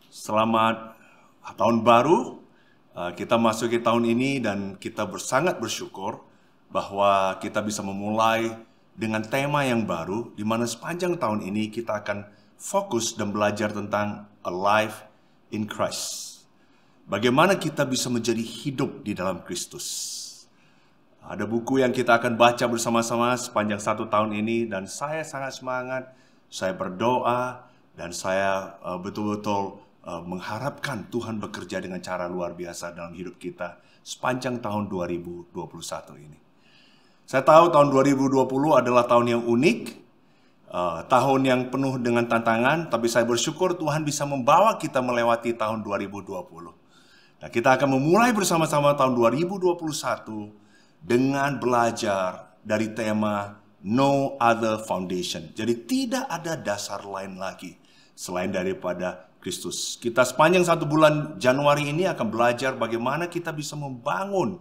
Selamat tahun baru. Kita masuki tahun ini dan kita sangat bersyukur bahwa kita bisa memulai dengan tema yang baru, di mana sepanjang tahun ini kita akan fokus dan belajar tentang a life in Christ. Bagaimana kita bisa menjadi hidup di dalam Kristus. Ada buku yang kita akan baca bersama-sama sepanjang 1 tahun ini, dan saya sangat semangat, saya berdoa, dan saya betul-betul mengharapkan Tuhan bekerja dengan cara luar biasa dalam hidup kita sepanjang tahun 2021 ini. Saya tahu tahun 2020 adalah tahun yang unik, tahun yang penuh dengan tantangan, tapi saya bersyukur Tuhan bisa membawa kita melewati tahun 2020. Nah, kita akan memulai bersama-sama tahun 2021 dengan belajar dari tema No Other Foundation. Jadi tidak ada dasar lain lagi selain daripada Kristus. Kita sepanjang 1 bulan Januari ini akan belajar bagaimana kita bisa membangun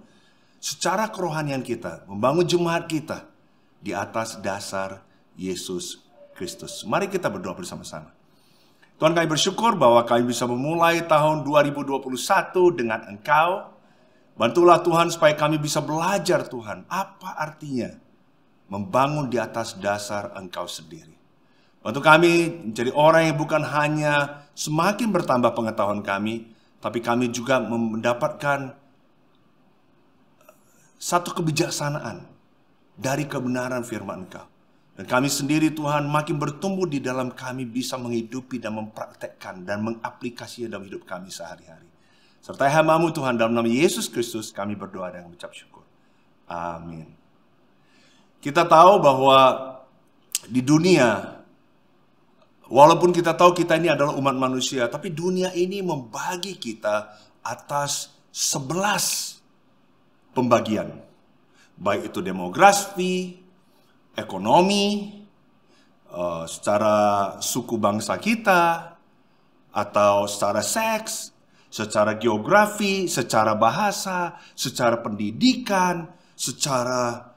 secara kerohanian kita, membangun jemaat kita di atas dasar Yesus Kristus. Mari kita berdoa bersama-sama. Tuhan, kami bersyukur bahwa kami bisa memulai tahun 2021 dengan Engkau. Bantulah Tuhan supaya kami bisa belajar Tuhan, apa artinya membangun di atas dasar Engkau sendiri. Bantu kami menjadi orang yang bukan hanya semakin bertambah pengetahuan kami, tapi kami juga mendapatkan satu kebijaksanaan dari kebenaran firman Engkau. Dan kami sendiri Tuhan makin bertumbuh di dalam kami bisa menghidupi dan mempraktekkan dan mengaplikasinya dalam hidup kami sehari-hari. Sertai hamba-Mu Tuhan, dalam nama Yesus Kristus kami berdoa dan mengucap syukur. Amin. Kita tahu bahwa di dunia, walaupun kita tahu kita ini adalah umat manusia, tapi dunia ini membagi kita atas 11 pembagian. Baik itu demografi, ekonomi, secara suku bangsa kita, atau secara seks, secara geografi, secara bahasa, secara pendidikan, secara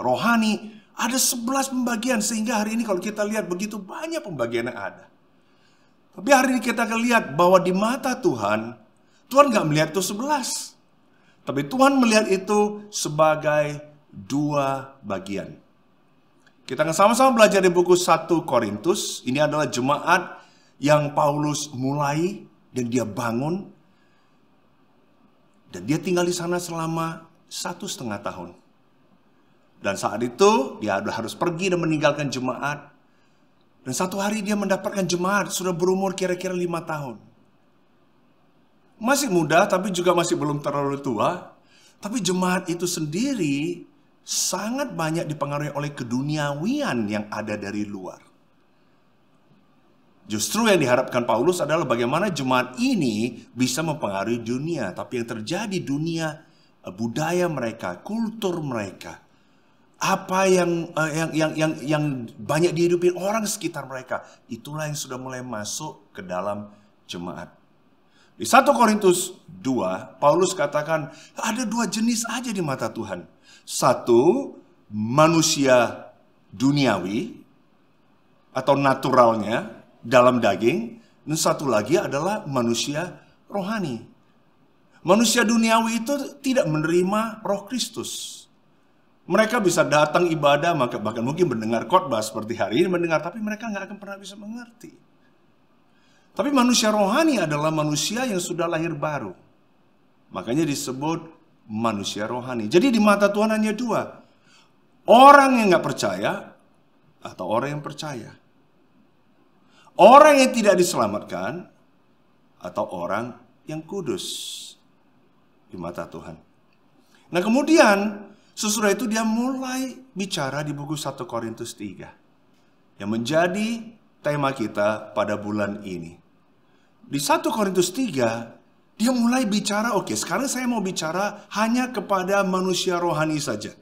rohani. Ada 11 pembagian, sehingga hari ini kalau kita lihat begitu banyak pembagian yang ada. Tapi hari ini kita akan lihat bahwa di mata Tuhan, Tuhan nggak melihat itu 11. Tapi Tuhan melihat itu sebagai 2 bagian. Kita akan sama-sama belajar di buku 1 Korintus. Ini adalah jemaat yang Paulus mulai dan dia bangun. Dan dia tinggal di sana selama 1,5 tahun. Dan saat itu dia harus pergi dan meninggalkan jemaat. Dan satu hari dia mendapatkan jemaat sudah berumur kira-kira 5 tahun. Masih muda tapi juga masih belum terlalu tua. Tapi jemaat itu sendiri sangat banyak dipengaruhi oleh keduniawian yang ada dari luar. Justru yang diharapkan Paulus adalah bagaimana jemaat ini bisa mempengaruhi dunia. Tapi yang terjadi dunia, budaya mereka, kultur mereka, apa yang banyak dihidupi orang sekitar mereka, itulah yang sudah mulai masuk ke dalam jemaat. Di 1 Korintus 2, Paulus katakan ada 2 jenis aja di mata Tuhan. Satu, manusia duniawi atau naturalnya dalam daging. Dan satu lagi adalah manusia rohani. Manusia duniawi itu tidak menerima Roh Kristus. Mereka bisa datang ibadah, bahkan mungkin mendengar khotbah seperti hari ini mendengar, tapi mereka nggak akan pernah bisa mengerti. Tapi manusia rohani adalah manusia yang sudah lahir baru. Makanya disebut manusia rohani. Jadi di mata Tuhan hanya 2. Orang yang nggak percaya atau orang yang percaya. Orang yang tidak diselamatkan atau orang yang kudus di mata Tuhan. Nah kemudian sesudah itu dia mulai bicara di buku 1 Korintus 3. Yang menjadi tema kita pada bulan ini. Di 1 Korintus 3, dia mulai bicara, oke, sekarang saya mau bicara hanya kepada manusia rohani saja.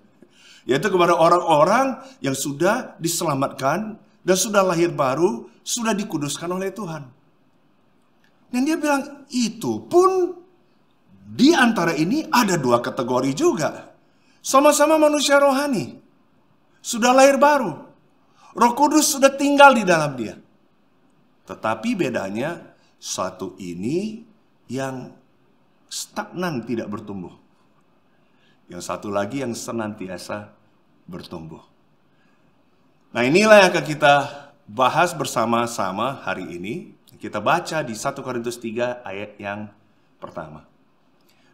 Yaitu kepada orang-orang yang sudah diselamatkan dan sudah lahir baru, sudah dikuduskan oleh Tuhan. Dan dia bilang, itu pun di antara ini ada 2 kategori juga. Sama-sama manusia rohani. Sudah lahir baru. Roh Kudus sudah tinggal di dalam dia. Tetapi bedanya, Satu ini yang stagnan, tidak bertumbuh. Yang satu lagi yang senantiasa bertumbuh. Nah, inilah yang akan kita bahas bersama-sama hari ini. Kita baca di 1 Korintus 3 ayat yang pertama.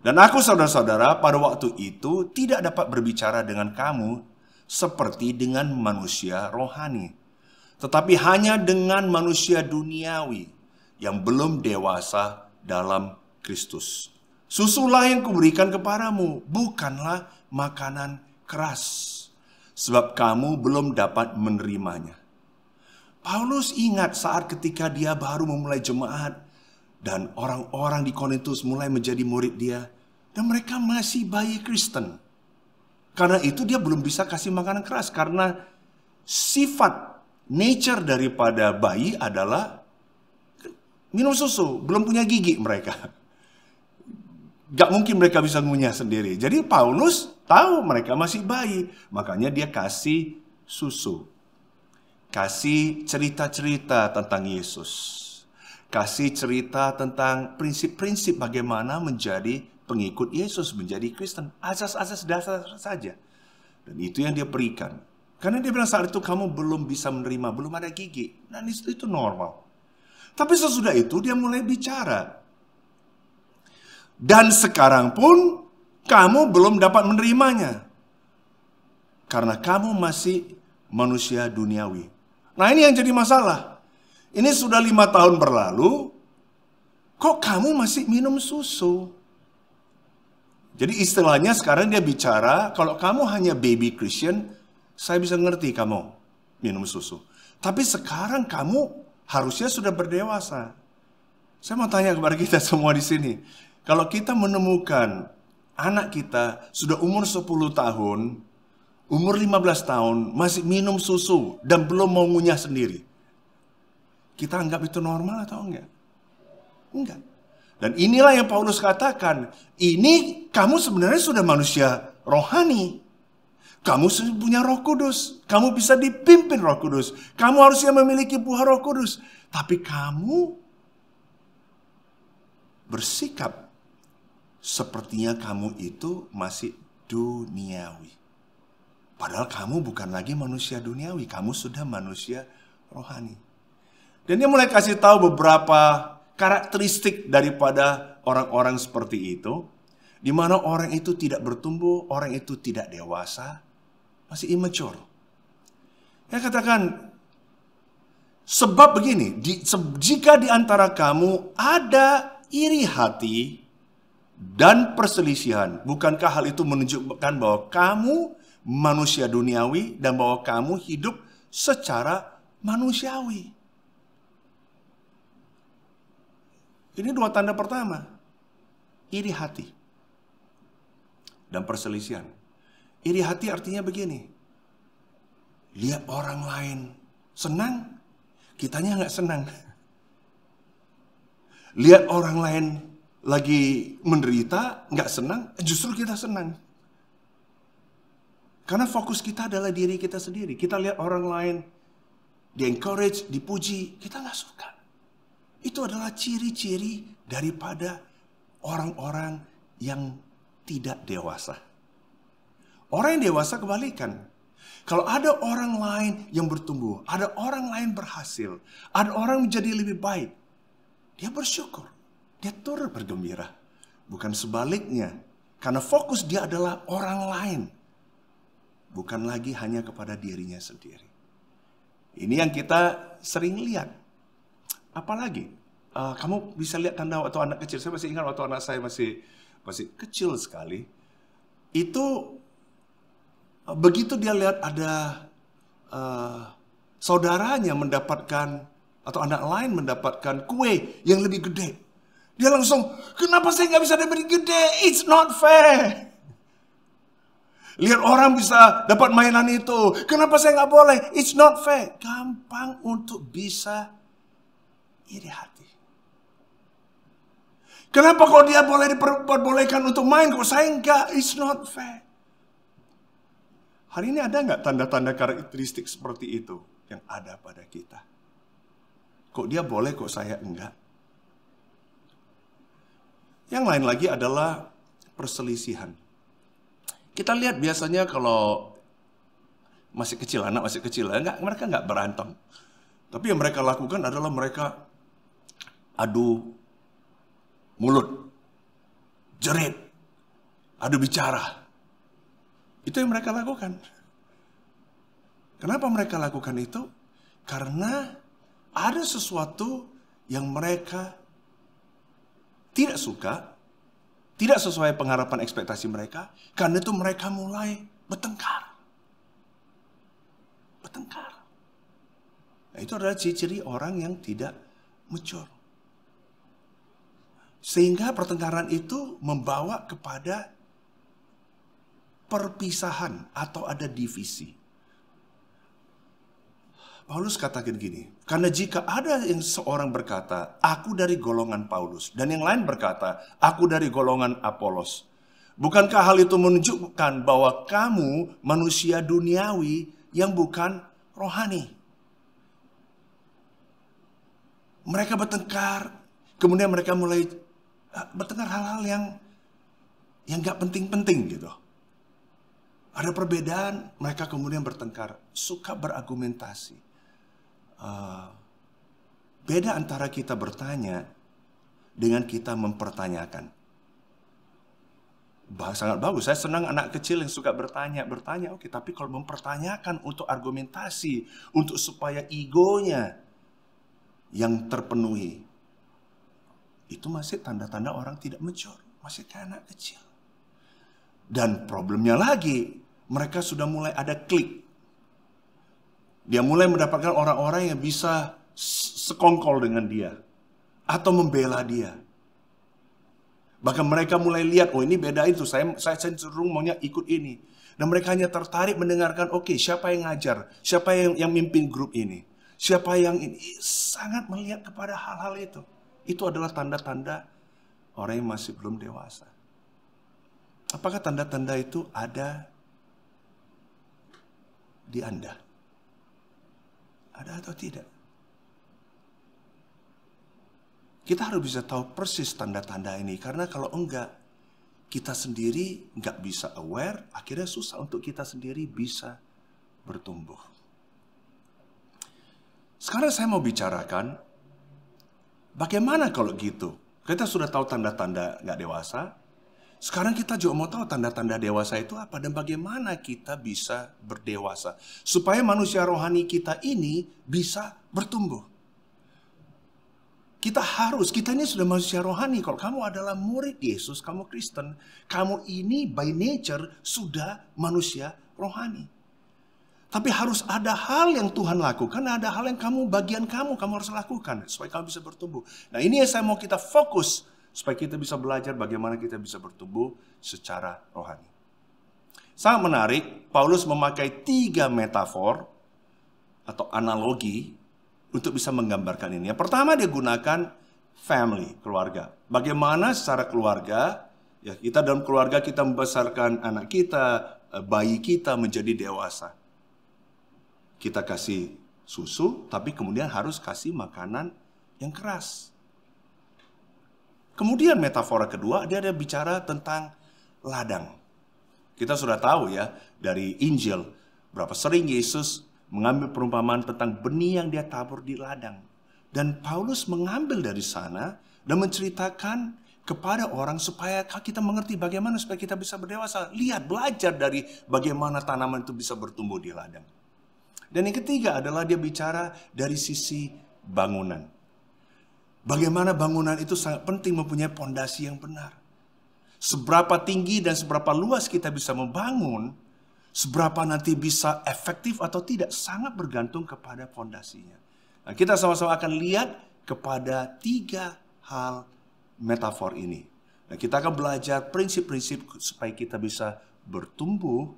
Dan aku, saudara-saudara, pada waktu itu tidak dapat berbicara dengan kamu seperti dengan manusia rohani, tetapi hanya dengan manusia duniawi yang belum dewasa dalam Kristus. Susulah yang kuberikan kepadamu, bukanlah makanan keras, sebab kamu belum dapat menerimanya. Paulus ingat saat ketika dia baru memulai jemaat, dan orang-orang di Korintus mulai menjadi murid dia, dan mereka masih bayi Kristen. Karena itu dia belum bisa kasih makanan keras, karena sifat, nature daripada bayi adalah minum susu, belum punya gigi mereka. Gak mungkin mereka bisa ngunyah sendiri. Jadi Paulus tahu mereka masih bayi, makanya dia kasih susu. Kasih cerita-cerita tentang Yesus. Kasih cerita tentang prinsip-prinsip bagaimana menjadi pengikut Yesus, menjadi Kristen. Asas-asas dasar saja. Dan itu yang dia berikan. Karena dia bilang saat itu kamu belum bisa menerima, belum ada gigi. Dan itu normal. Tapi sesudah itu dia mulai bicara. Dan sekarang pun kamu belum dapat menerimanya. Karena kamu masih manusia duniawi. Nah, ini yang jadi masalah. Ini sudah 5 tahun berlalu, kok kamu masih minum susu? Jadi istilahnya sekarang dia bicara, kalau kamu hanya baby Christian, saya bisa ngerti kamu minum susu. Tapi sekarang kamu harusnya sudah berdewasa. Saya mau tanya kepada kita semua di sini. Kalau kita menemukan anak kita sudah umur 10 tahun, umur 15 tahun, masih minum susu dan belum mau ngunyah sendiri. Kita anggap itu normal atau enggak? Enggak. Dan inilah yang Paulus katakan, ini kamu sebenarnya sudah manusia rohani. Kamu punya Roh Kudus, kamu bisa dipimpin Roh Kudus. Kamu harusnya memiliki buah Roh Kudus. Tapi kamu bersikap sepertinya kamu itu masih duniawi. Padahal kamu bukan lagi manusia duniawi, kamu sudah manusia rohani. Dan dia mulai kasih tahu beberapa karakteristik daripada orang-orang seperti itu, di mana orang itu tidak bertumbuh, orang itu tidak dewasa, masih immature. Dia katakan, sebab begini, jika di antara kamu ada iri hati dan perselisihan, bukankah hal itu menunjukkan bahwa kamu manusia duniawi dan bahwa kamu hidup secara manusiawi? Ini 2 tanda pertama. Iri hati dan perselisihan. Iri hati artinya begini. Lihat orang lain senang, kitanya nggak senang. Lihat orang lain lagi menderita, nggak senang, justru kita senang. Karena fokus kita adalah diri kita sendiri. Kita lihat orang lain di-encourage, dipuji, kita nggak suka. Itu adalah ciri-ciri daripada orang-orang yang tidak dewasa. Orang yang dewasa kebalikan. Kalau ada orang lain yang bertumbuh, ada orang lain berhasil, ada orang menjadi lebih baik, dia bersyukur. Dia turut bergembira. Bukan sebaliknya. Karena fokus dia adalah orang lain. Bukan lagi hanya kepada dirinya sendiri. Ini yang kita sering lihat. Apalagi, kamu bisa lihat tanda waktu anak kecil. Saya masih ingat waktu anak saya masih kecil sekali. Itu begitu dia lihat ada saudaranya mendapatkan, atau anak lain mendapatkan kue yang lebih gede. Dia langsung, kenapa saya nggak bisa dapat gede? It's not fair. Lihat orang bisa dapat mainan itu. Kenapa saya nggak boleh? It's not fair. Gampang untuk bisa iri hati. Kenapa kalau dia boleh diperbolehkan untuk main, kok saya enggak? It's not fair. Hari ini ada nggak tanda-tanda karakteristik seperti itu yang ada pada kita? Kok dia boleh, kok saya enggak? Yang lain lagi adalah perselisihan. Kita lihat biasanya kalau masih kecil, anak masih kecil, mereka nggak berantem. Tapi yang mereka lakukan adalah mereka adu mulut, jerit, adu bicara. Itu yang mereka lakukan. Kenapa mereka lakukan itu? Karena ada sesuatu yang mereka tidak suka, tidak sesuai pengharapan ekspektasi mereka. Karena itu mereka mulai bertengkar. Nah, itu adalah ciri-ciri orang yang tidak mature. Sehingga pertengkaran itu membawa kepada perpisahan atau ada divisi. Paulus katakan gini, karena jika ada yang seorang berkata, aku dari golongan Paulus, dan yang lain berkata, aku dari golongan Apolos, bukankah hal itu menunjukkan bahwa kamu manusia duniawi yang bukan rohani? Mereka bertengkar, kemudian mereka mulai bertengkar hal-hal yang gak penting-penting gitu. Ada perbedaan, mereka kemudian bertengkar, suka berargumentasi. Beda antara kita bertanya dengan kita mempertanyakan. Sangat bagus, saya senang anak kecil yang suka bertanya, oke, tapi kalau mempertanyakan untuk argumentasi, untuk supaya egonya yang terpenuhi, itu masih tanda-tanda orang tidak mature, masih kayak anak kecil. Dan problemnya lagi, mereka sudah mulai ada klik. Dia mulai mendapatkan orang-orang yang bisa sekongkol dengan dia atau membela dia. Bahkan mereka mulai lihat, oh ini beda itu, saya cenderung maunya ikut ini. Dan mereka hanya tertarik mendengarkan, oke, siapa yang ngajar, siapa yang mimpin grup ini, siapa yang ini. Sangat melihat kepada hal-hal itu. Itu adalah tanda-tanda orang yang masih belum dewasa. Apakah tanda-tanda itu ada di Anda? Ada atau tidak? Kita harus bisa tahu persis tanda-tanda ini. Karena kalau enggak, kita sendiri enggak bisa aware, akhirnya susah untuk kita sendiri bisa bertumbuh. Sekarang saya mau bicarakan, bagaimana kalau gitu? Kita sudah tahu tanda-tanda enggak dewasa. Sekarang kita juga mau tahu tanda-tanda dewasa itu apa dan bagaimana kita bisa berdewasa. Supaya manusia rohani kita ini bisa bertumbuh. Kita ini sudah manusia rohani. Kalau kamu adalah murid Yesus, kamu Kristen, kamu ini by nature sudah manusia rohani. Tapi harus ada hal yang Tuhan lakukan, ada hal yang bagian kamu harus lakukan supaya kamu bisa bertumbuh. Nah, ini yang saya mau kita fokus supaya kita bisa belajar bagaimana kita bisa bertumbuh secara rohani. Sangat menarik, Paulus memakai 3 metafor atau analogi untuk bisa menggambarkan ini. Yang pertama dia gunakan family, keluarga. Bagaimana secara keluarga, ya kita dalam keluarga kita membesarkan anak kita, bayi kita menjadi dewasa. Kita kasih susu, tapi kemudian harus kasih makanan yang keras. Kemudian metafora kedua, dia ada bicara tentang ladang. Kita sudah tahu ya, dari Injil, berapa sering Yesus mengambil perumpamaan tentang benih yang dia tabur di ladang. Dan Paulus mengambil dari sana dan menceritakan kepada orang supaya kita mengerti bagaimana supaya kita bisa berdewasa. Lihat, belajar dari bagaimana tanaman itu bisa bertumbuh di ladang. Dan yang ketiga adalah dia bicara dari sisi bangunan. Bagaimana bangunan itu sangat penting mempunyai pondasi yang benar. Seberapa tinggi dan seberapa luas kita bisa membangun, seberapa nanti bisa efektif atau tidak, sangat bergantung kepada pondasinya. Nah, kita sama-sama akan lihat kepada 3 hal metafor ini. Nah, kita akan belajar prinsip-prinsip supaya kita bisa bertumbuh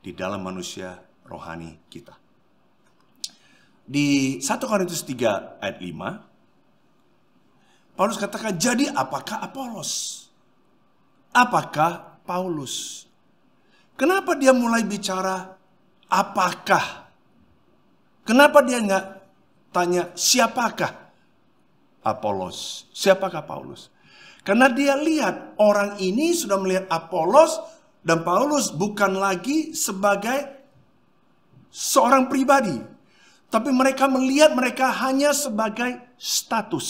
di dalam manusia rohani kita. Di 1 Korintus 3 ayat 5, Paulus katakan, jadi apakah Apolos? Apakah Paulus? Kenapa dia mulai bicara apakah? Kenapa dia nggak tanya siapakah Apolos? Siapakah Paulus? Karena dia lihat orang ini sudah melihat Apolos dan Paulus bukan lagi sebagai seorang pribadi. Tapi mereka melihat mereka hanya sebagai status.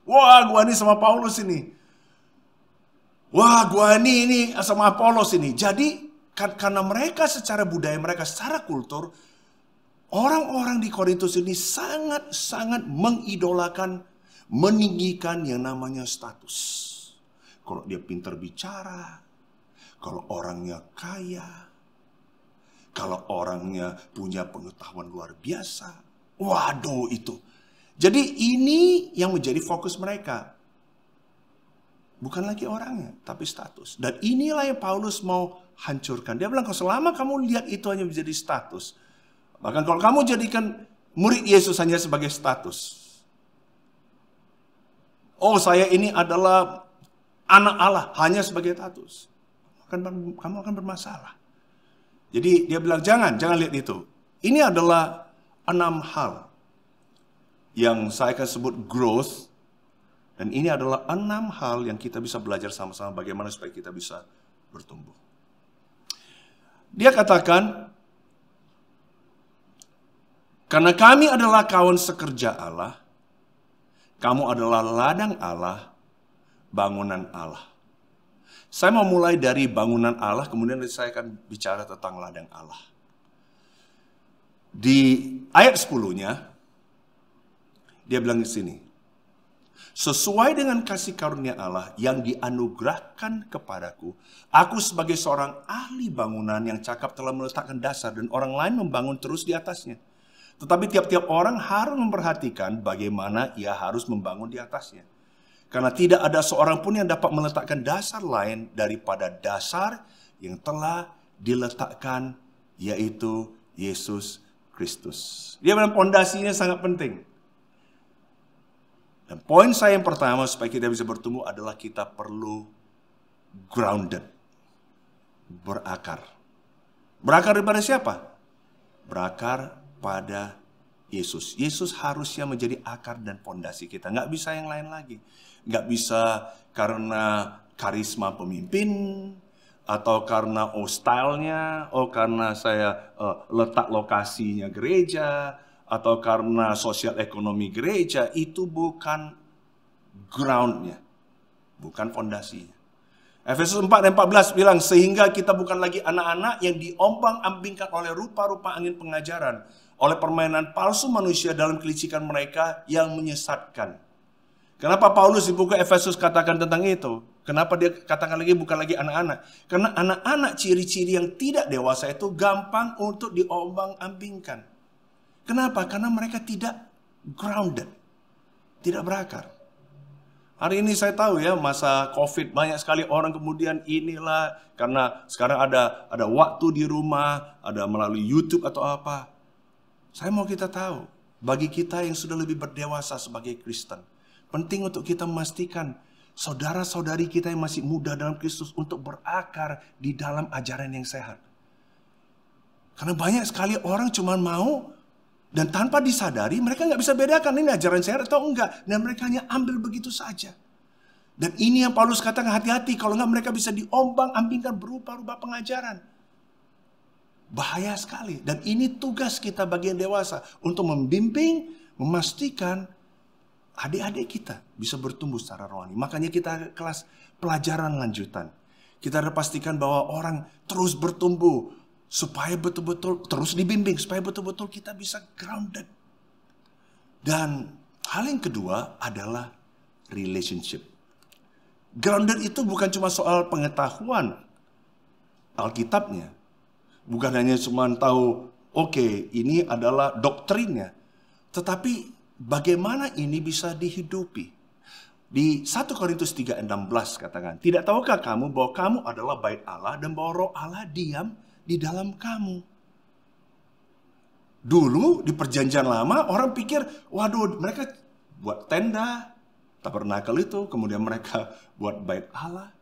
Wah, gua ini sama Paulus ini. Wah, gua ini sama Apolos ini. Jadi karena mereka secara budaya, mereka secara kultur, orang-orang di Korintus ini sangat-sangat mengidolakan, meninggikan yang namanya status. Kalau dia pintar bicara, kalau orangnya kaya, kalau orangnya punya pengetahuan luar biasa. Waduh itu. Jadi ini yang menjadi fokus mereka. Bukan lagi orangnya, tapi status. Dan inilah yang Paulus mau hancurkan. Dia bilang, kalau selama kamu lihat itu hanya menjadi status. Bahkan kalau kamu jadikan murid Yesus hanya sebagai status. Oh, saya ini adalah anak Allah hanya sebagai status. Kamu akan bermasalah. Jadi dia bilang jangan lihat itu. Ini adalah 6 hal yang saya akan sebut growth. Dan ini adalah 6 hal yang kita bisa belajar sama-sama bagaimana supaya kita bisa bertumbuh. Dia katakan, karena kami adalah kawan sekerja Allah, kamu adalah ladang Allah, bangunan Allah. Saya mau mulai dari bangunan Allah, kemudian saya akan bicara tentang ladang Allah. Di ayat 10-nya, dia bilang di sini, sesuai dengan kasih karunia Allah yang dianugerahkan kepadaku, aku sebagai seorang ahli bangunan yang cakap telah meletakkan dasar dan orang lain membangun terus di atasnya. Tetapi tiap-tiap orang harus memperhatikan bagaimana ia harus membangun di atasnya. Karena tidak ada seorang pun yang dapat meletakkan dasar lain daripada dasar yang telah diletakkan, yaitu Yesus Kristus. Dia bilang pondasinya sangat penting. Dan poin saya yang pertama supaya kita bisa bertumbuh adalah kita perlu grounded. Berakar. Berakar daripada siapa? Berakar pada Yesus. Yesus harusnya menjadi akar dan pondasi kita. Nggak bisa yang lain lagi. Nggak bisa karena karisma pemimpin, atau karena stylenya, karena saya letak lokasinya gereja, atau karena sosial ekonomi gereja. Itu bukan groundnya, bukan fondasinya. Efesus 4 dan 14 bilang, sehingga kita bukan lagi anak-anak yang diombang-ambingkan oleh rupa-rupa angin pengajaran, oleh permainan palsu manusia dalam kelicikan mereka yang menyesatkan. Kenapa Paulus di buku Efesus katakan tentang itu? Kenapa dia katakan lagi bukan lagi anak-anak? Karena anak-anak ciri-ciri yang tidak dewasa itu gampang untuk diombang-ambingkan. Kenapa? Karena mereka tidak grounded, tidak berakar. Hari ini saya tahu ya, masa COVID banyak sekali orang kemudian inilah, karena sekarang ada waktu di rumah, ada melalui YouTube atau apa. Saya mau kita tahu, bagi kita yang sudah lebih berdewasa sebagai Kristen, penting untuk kita memastikan saudara-saudari kita yang masih muda dalam Kristus untuk berakar di dalam ajaran yang sehat. Karena banyak sekali orang cuma mau, dan tanpa disadari mereka nggak bisa bedakan ini ajaran sehat atau enggak. Dan mereka hanya ambil begitu saja. Dan ini yang Paulus katakan, hati-hati kalau nggak mereka bisa diombang-ambingkan berupa-rupa pengajaran. Bahaya sekali. Dan ini tugas kita bagian dewasa untuk membimbing, memastikan adik-adik kita bisa bertumbuh secara rohani. Makanya kita kelas pelajaran lanjutan. Kita harus pastikan bahwa orang terus bertumbuh supaya betul-betul terus dibimbing, supaya betul-betul kita bisa grounded. Dan hal yang kedua adalah relationship. Grounded itu bukan cuma soal pengetahuan Alkitabnya. Bukan hanya cuma tahu, oke, ini adalah doktrinnya. Tetapi bagaimana ini bisa dihidupi. Di 1 Korintus 3:16 katakan, tidak tahukah kamu bahwa kamu adalah bait Allah dan bahwa Roh Allah diam di dalam kamu. Dulu di perjanjian lama orang pikir, waduh mereka buat tenda, tabernakel itu, kemudian mereka buat bait Allah.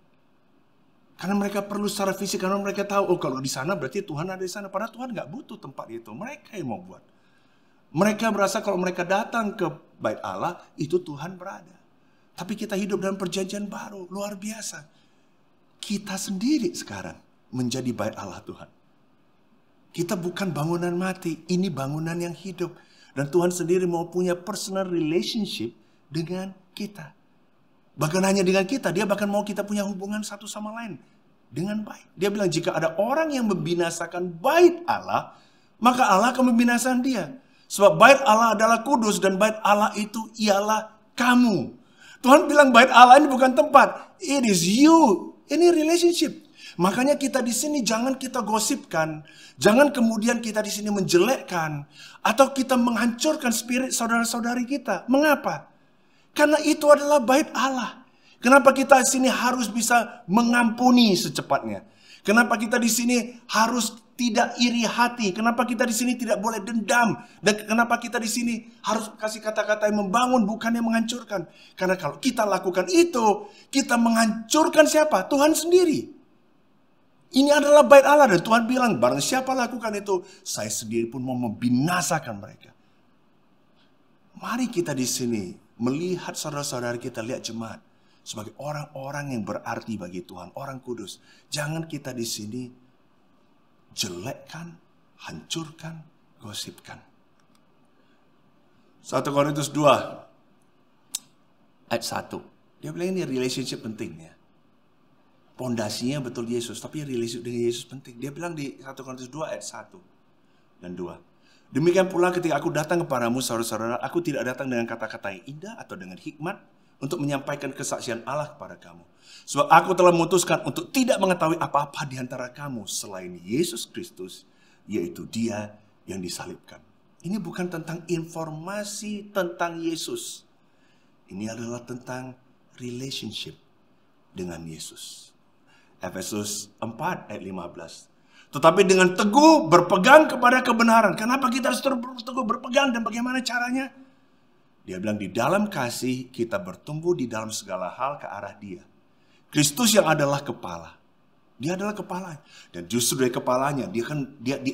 Karena mereka perlu secara fisik, karena mereka tahu, oh kalau di sana berarti Tuhan ada di sana. Padahal Tuhan nggak butuh tempat itu, mereka yang mau buat. Mereka merasa kalau mereka datang ke bait Allah, itu Tuhan berada. Tapi kita hidup dalam perjanjian baru, luar biasa. Kita sendiri sekarang menjadi bait Allah Tuhan. Kita bukan bangunan mati, ini bangunan yang hidup. Dan Tuhan sendiri mau punya personal relationship dengan kita. Bahkan hanya dengan kita, dia bahkan mau kita punya hubungan satu sama lain dengan baik. Dia bilang jika ada orang yang membinasakan bait Allah, maka Allah akan membinasakan dia. Sebab bait Allah adalah kudus dan bait Allah itu ialah kamu. Tuhan bilang bait Allah ini bukan tempat, it is you. Ini relationship. Makanya kita di sini jangan kita gosipkan, jangan kemudian kita di sini menjelekkan atau kita menghancurkan spirit saudara-saudari kita. Mengapa? Karena itu adalah bait Allah. Kenapa kita di sini harus bisa mengampuni secepatnya? Kenapa kita di sini harus tidak iri hati? Kenapa kita di sini tidak boleh dendam? Dan kenapa kita di sini harus kasih kata-kata yang membangun bukan yang menghancurkan? Karena kalau kita lakukan itu, kita menghancurkan siapa? Tuhan sendiri. Ini adalah bait Allah dan Tuhan bilang barang siapa lakukan itu, saya sendiri pun mau membinasakan mereka. Mari kita di sini melihat saudara-saudara kita, lihat jemaat sebagai orang-orang yang berarti bagi Tuhan, orang kudus. Jangan kita di sini jelekkan, hancurkan, gosipkan. 1 Korintus 2 ayat 1. Dia bilang ini relationship penting ya. Pondasinya betul Yesus, tapi relationship dengan Yesus penting. Dia bilang di 1 Korintus 2 ayat 1 dan 2. Demikian pula ketika aku datang kepadamu saudara-saudara, aku tidak datang dengan kata-kata yang indah atau dengan hikmat untuk menyampaikan kesaksian Allah kepada kamu. Sebab aku telah memutuskan untuk tidak mengetahui apa-apa di antara kamu selain Yesus Kristus, yaitu Dia yang disalibkan. Ini bukan tentang informasi tentang Yesus. Ini adalah tentang relationship dengan Yesus. Efesus 4 ayat 15. Tetapi dengan teguh berpegang kepada kebenaran. Kenapa kita harus teguh berpegang dan bagaimana caranya? Dia bilang di dalam kasih kita bertumbuh di dalam segala hal ke arah Dia. Kristus yang adalah kepala. Dia adalah kepala. Dan justru dari kepalanya,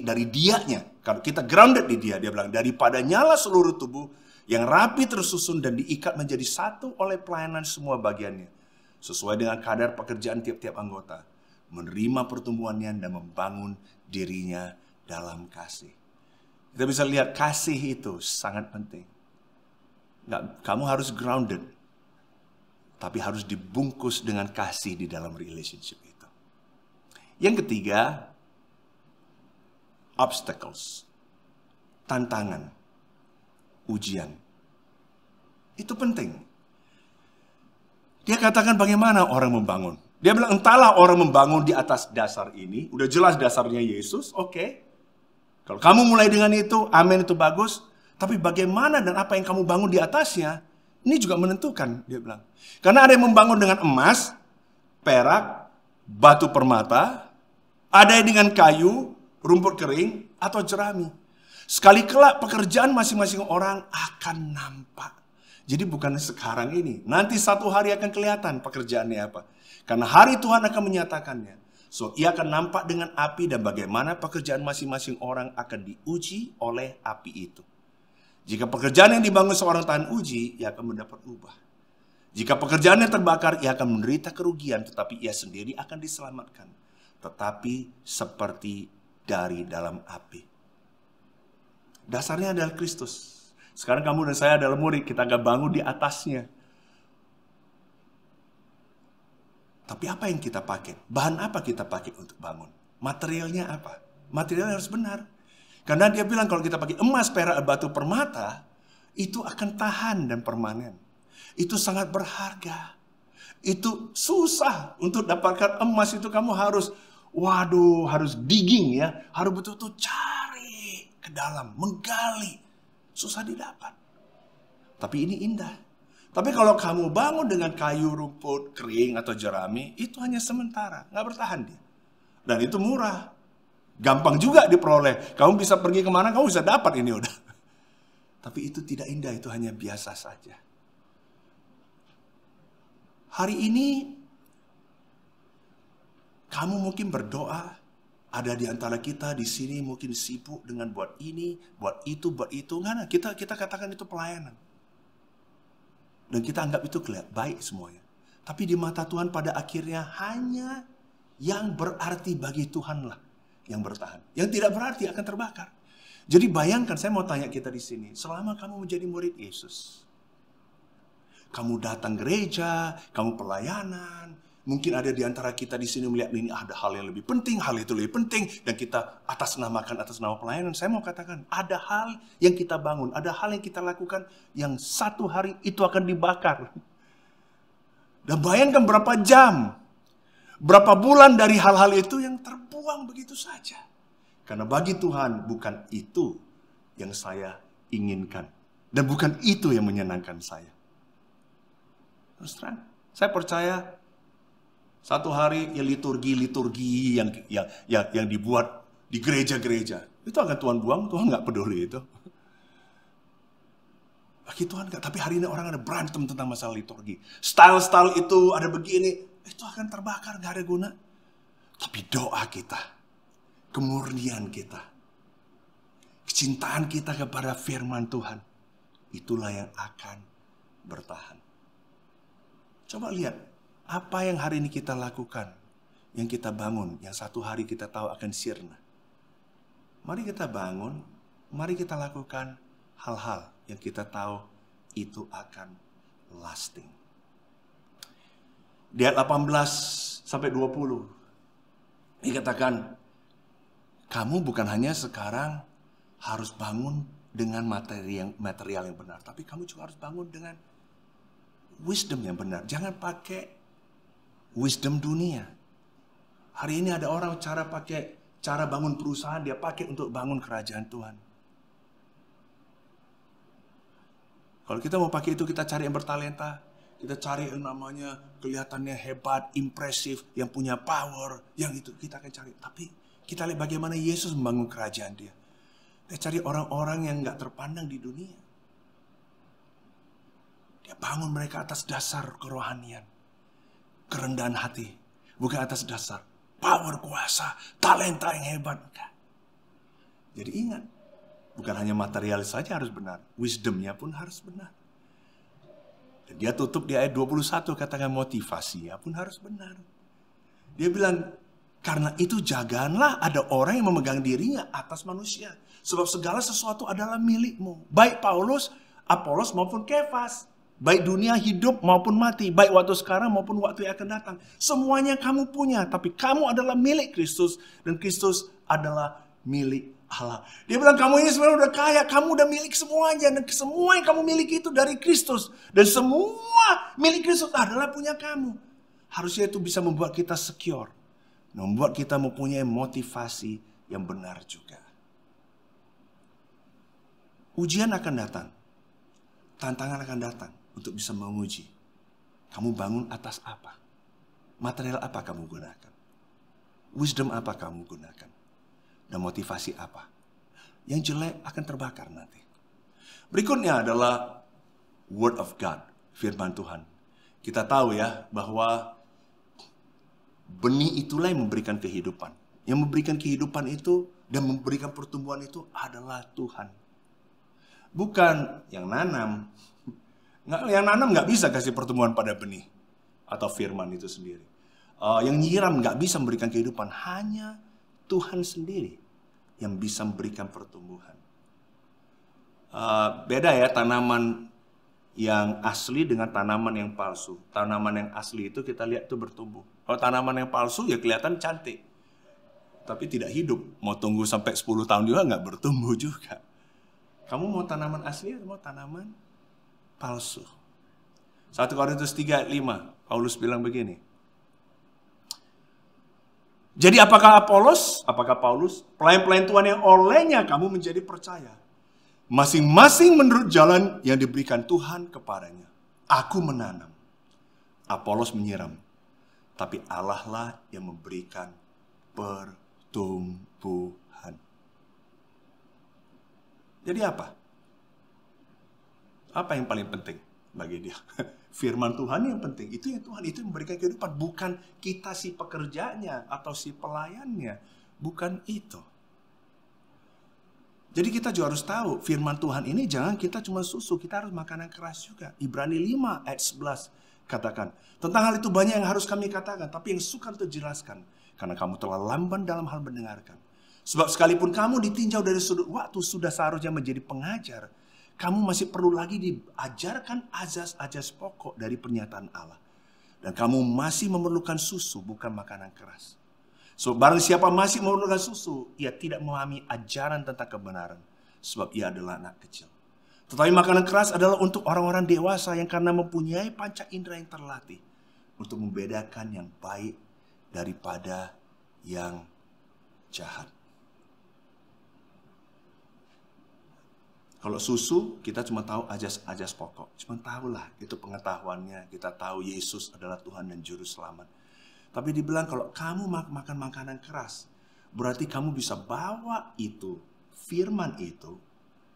dari dianya. Kalau kita grounded di dia bilang daripada nyala seluruh tubuh yang rapi tersusun dan diikat menjadi satu oleh pelayanan semua bagiannya. Sesuai dengan kadar pekerjaan tiap-tiap anggota. Menerima pertumbuhannya dan membangun dirinya dalam kasih. Kita bisa lihat kasih itu sangat penting. Kamu harus grounded. Tapi harus dibungkus dengan kasih di dalam relationship itu. Yang ketiga, obstacles. Tantangan. Ujian. Itu penting. Dia katakan bagaimana orang membangun. Dia bilang entahlah orang membangun di atas dasar ini. Udah jelas dasarnya Yesus, oke. Kalau kamu mulai dengan itu, amin itu bagus. Tapi bagaimana dan apa yang kamu bangun di atasnya, ini juga menentukan, dia bilang. Karena ada yang membangun dengan emas, perak, batu permata, ada yang dengan kayu, rumput kering, atau jerami. Sekali kelak pekerjaan masing-masing orang akan nampak. Jadi bukan sekarang ini. Nanti satu hari akan kelihatan pekerjaannya apa. Karena hari Tuhan akan menyatakannya. So, ia akan nampak dengan api dan bagaimana pekerjaan masing-masing orang akan diuji oleh api itu. Jika pekerjaan yang dibangun seorang tahan uji, ia akan mendapat ubah. Jika pekerjaannya terbakar, ia akan menderita kerugian, tetapi ia sendiri akan diselamatkan. Tetapi seperti dari dalam api. Dasarnya adalah Kristus. Sekarang kamu dan saya adalah murid, kita akan bangun di atasnya. Tapi apa yang kita pakai? Bahan apa kita pakai untuk bangun? Materialnya apa? Materialnya harus benar. Karena dia bilang kalau kita pakai emas, perak, batu permata, itu akan tahan dan permanen. Itu sangat berharga. Itu susah untuk dapatkan emas itu kamu harus, harus digging ya. Harus betul-betul cari ke dalam, menggali. Susah didapat. Tapi ini indah. Tapi kalau kamu bangun dengan kayu, rumput, kering, atau jerami, itu hanya sementara. Nggak bertahan dia. Dan itu murah. Gampang juga diperoleh. Kamu bisa pergi kemana, kamu bisa dapat ini udah. Tapi itu tidak indah, itu hanya biasa saja. Hari ini, kamu mungkin berdoa. Ada di antara kita di sini mungkin sibuk dengan buat ini, buat itu, buat itu. Nggak, kita katakan itu pelayanan. Dan kita anggap itu baik semuanya. Tapi di mata Tuhan pada akhirnya hanya yang berarti bagi Tuhanlah yang bertahan. Yang tidak berarti akan terbakar. Jadi bayangkan, saya mau tanya kita di sini, selama kamu menjadi murid Yesus, kamu datang gereja, kamu pelayanan, mungkin ada di antara kita di sini melihat ini ada hal yang lebih penting, hal itu lebih penting, dan kita atas nama pelayanan. Saya mau katakan, ada hal yang kita bangun, ada hal yang kita lakukan yang satu hari itu akan dibakar. Dan bayangkan berapa jam, berapa bulan dari hal-hal itu yang terbuang begitu saja. Karena bagi Tuhan bukan itu yang saya inginkan. Dan bukan itu yang menyenangkan saya. Terus terang, saya percaya satu hari ya liturgi yang dibuat di gereja-gereja. Itu akan Tuhan buang, Tuhan nggak peduli itu. Bagi Tuhan nggak, tapi hari ini orang ada berantem tentang masalah liturgi. Style-style itu ada begini, itu akan terbakar, nggak ada guna. Tapi doa kita, kemurnian kita, kecintaan kita kepada firman Tuhan, itulah yang akan bertahan. Coba lihat, apa yang hari ini kita lakukan, yang kita bangun, yang satu hari kita tahu akan sirna. Mari kita bangun, mari kita lakukan hal-hal yang kita tahu itu akan lasting. Di ayat 18-20, dikatakan, kamu bukan hanya sekarang harus bangun dengan material yang benar, tapi kamu juga harus bangun dengan wisdom yang benar. Jangan pakai wisdom dunia. Hari ini ada orang cara bangun perusahaan, dia pakai untuk bangun kerajaan Tuhan. Kalau kita mau pakai itu, kita cari yang bertalenta, kita cari yang namanya kelihatannya hebat, impresif, yang punya power, yang itu kita akan cari. Tapi kita lihat bagaimana Yesus membangun kerajaan dia. Dia cari orang-orang yang gak terpandang di dunia. Dia bangun mereka atas dasar kerohanian, kerendahan hati. Bukan atas dasar power, kuasa, talenta yang hebat. Enggak. Jadi ingat, bukan hanya material saja harus benar, wisdomnya pun harus benar. Dan dia tutup di ayat 21, katakan motivasinya pun harus benar. Dia bilang, karena itu jagalah ada orang yang memegang dirinya atas manusia. Sebab segala sesuatu adalah milikmu. Baik Paulus, Apolos maupun Kefas. Baik dunia hidup maupun mati. Baik waktu sekarang maupun waktu yang akan datang. Semuanya kamu punya. Tapi kamu adalah milik Kristus. Dan Kristus adalah milik Allah. Dia bilang kamu ini sebenarnya udah kaya. Kamu udah milik semuanya. Dan semua yang kamu miliki itu dari Kristus. Dan semua milik Kristus adalah punya kamu. Harusnya itu bisa membuat kita secure. Membuat kita mempunyai motivasi yang benar juga. Ujian akan datang. Tantangan akan datang untuk bisa menguji. Kamu bangun atas apa? Material apa kamu gunakan? Wisdom apa kamu gunakan? Dan motivasi apa? Yang jelek akan terbakar nanti. Berikutnya adalah Word of God, firman Tuhan. Kita tahu ya bahwa benih itulah yang memberikan kehidupan. Yang memberikan kehidupan itu dan memberikan pertumbuhan itu adalah Tuhan. Bukan yang nanam. Yang nanam nggak bisa kasih pertumbuhan pada benih atau firman itu sendiri. Yang nyiram nggak bisa memberikan kehidupan. Hanya Tuhan sendiri yang bisa memberikan pertumbuhan. Beda ya tanaman yang asli dengan tanaman yang palsu. Tanaman yang asli itu kita lihat itu bertumbuh. Kalau tanaman yang palsu ya kelihatan cantik. Tapi tidak hidup. Mau tunggu sampai 10 tahun juga nggak bertumbuh juga. Kamu mau tanaman asli atau mau tanaman palsu? 1 Korintus 3 ayat 5. Paulus bilang begini. Jadi apakah Apolos, apakah Paulus, pelayan-pelayan Tuhan yang olehnya kamu menjadi percaya? Masing-masing menurut jalan yang diberikan Tuhan kepadanya. Aku menanam, Apolos menyiram, tapi Allah lah yang memberikan pertumbuhan. Jadi apa? Apa yang paling penting bagi dia? Firman Tuhan yang penting. Itu yang Tuhan, itu yang memberikan kehidupan. Bukan kita si pekerjanya atau si pelayannya. Bukan itu. Jadi kita juga harus tahu firman Tuhan ini jangan kita cuma susu, kita harus makanan keras juga. Ibrani 5 ayat 11 katakan, tentang hal itu banyak yang harus kami katakan, tapi yang sukar untuk jelaskan, karena kamu telah lamban dalam hal mendengarkan. Sebab sekalipun kamu ditinjau dari sudut waktu sudah seharusnya menjadi pengajar, kamu masih perlu lagi diajarkan azas-azas pokok dari pernyataan Allah. Dan kamu masih memerlukan susu, bukan makanan keras. So, barang siapa masih memerlukan susu, ia tidak memahami ajaran tentang kebenaran. Sebab ia adalah anak kecil. Tetapi makanan keras adalah untuk orang-orang dewasa yang karena mempunyai panca indera yang terlatih. Untuk membedakan yang baik daripada yang jahat. Kalau susu, kita cuma tahu ajas-ajas pokok. Cuma tahulah, itu pengetahuannya. Kita tahu Yesus adalah Tuhan dan Juru Selamat. Tapi dibilang kalau kamu makan makanan keras, berarti kamu bisa bawa itu, firman itu,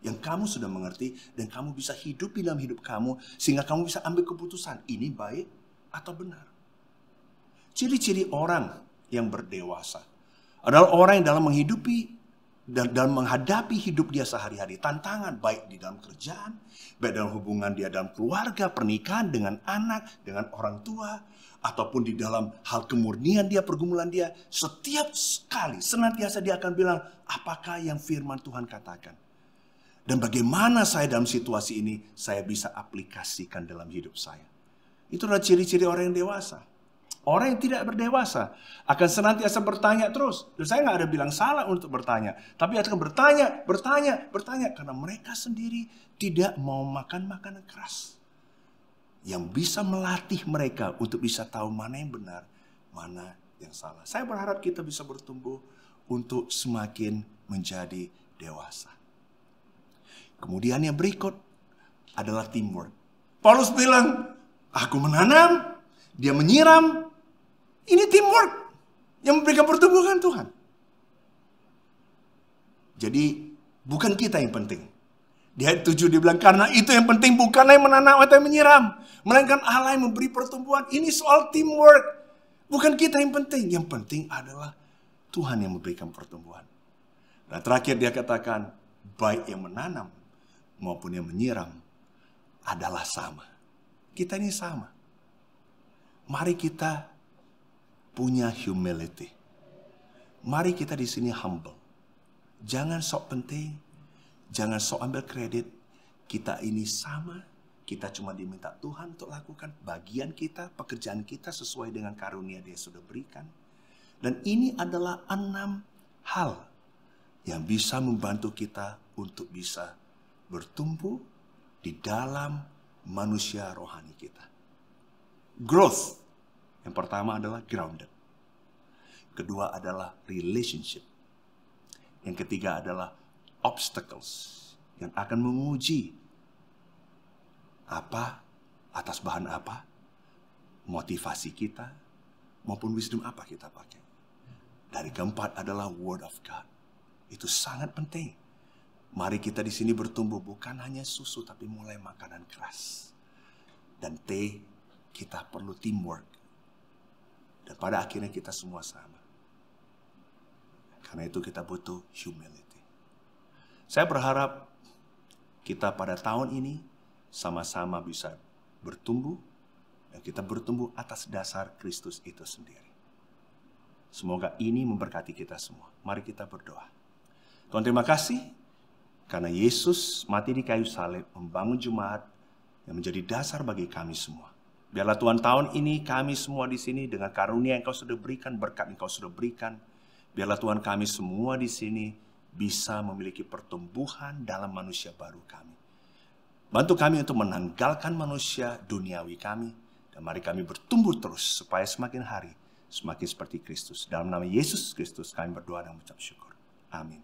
yang kamu sudah mengerti, dan kamu bisa hidup dalam hidup kamu, sehingga kamu bisa ambil keputusan, ini baik atau benar. Ciri-ciri orang yang berdewasa adalah orang yang dalam menghidupi, dan dalam menghadapi hidup dia sehari-hari, tantangan baik di dalam kerjaan, baik dalam hubungan dia dalam keluarga, pernikahan, dengan anak, dengan orang tua, ataupun di dalam hal kemurnian dia, pergumulan dia, setiap kali senantiasa dia akan bilang, apakah yang firman Tuhan katakan? Dan bagaimana saya dalam situasi ini, saya bisa aplikasikan dalam hidup saya. Itu adalah ciri-ciri orang yang dewasa. Orang yang tidak berdewasa akan senantiasa bertanya terus. Dan saya nggak ada bilang salah untuk bertanya. Tapi akan bertanya. Karena mereka sendiri tidak mau makan makanan keras. Yang bisa melatih mereka untuk bisa tahu mana yang benar, mana yang salah. Saya berharap kita bisa bertumbuh untuk semakin menjadi dewasa. Kemudian yang berikut adalah teamwork. Paulus bilang, aku menanam, dia menyiram. Ini teamwork yang memberikan pertumbuhan Tuhan. Jadi bukan kita yang penting. Di ayat 7 dia bilang, karena itu yang penting bukanlah yang menanam atau yang menyiram, melainkan Allah yang memberi pertumbuhan. Ini soal teamwork. Bukan kita yang penting. Yang penting adalah Tuhan yang memberikan pertumbuhan. Dan terakhir dia katakan, baik yang menanam maupun yang menyiram adalah sama. Kita ini sama. Mari kita punya humility. Mari kita di sini humble. Jangan sok penting. Jangan sok ambil kredit. Kita ini sama. Kita cuma diminta Tuhan untuk lakukan bagian kita, pekerjaan kita sesuai dengan karunia Dia sudah berikan. Dan ini adalah 6 hal yang bisa membantu kita untuk bisa bertumbuh di dalam manusia rohani kita. Growth. Yang pertama adalah grounded. Kedua adalah relationship. Yang ketiga adalah obstacles. Yang akan menguji apa, atas bahan apa, motivasi kita, maupun wisdom apa kita pakai. Dari keempat adalah word of God. Itu sangat penting. Mari kita di sini bertumbuh bukan hanya susu, tapi mulai makanan keras. Dan kita perlu teamwork. Dan pada akhirnya kita semua sama. Karena itu kita butuh humility. Saya berharap kita pada tahun ini sama-sama bisa bertumbuh. Dan kita bertumbuh atas dasar Kristus itu sendiri. Semoga ini memberkati kita semua. Mari kita berdoa. Tuhan, terima kasih. Karena Yesus mati di kayu salib, membangun jemaat yang menjadi dasar bagi kami semua. Biarlah Tuhan tahun ini kami semua di sini dengan karunia yang Engkau sudah berikan, berkat yang Engkau sudah berikan. Biarlah Tuhan kami semua di sini bisa memiliki pertumbuhan dalam manusia baru kami. Bantu kami untuk menanggalkan manusia duniawi kami. Dan mari kami bertumbuh terus supaya semakin hari semakin seperti Kristus. Dalam nama Yesus Kristus kami berdoa dan mengucap syukur. Amin.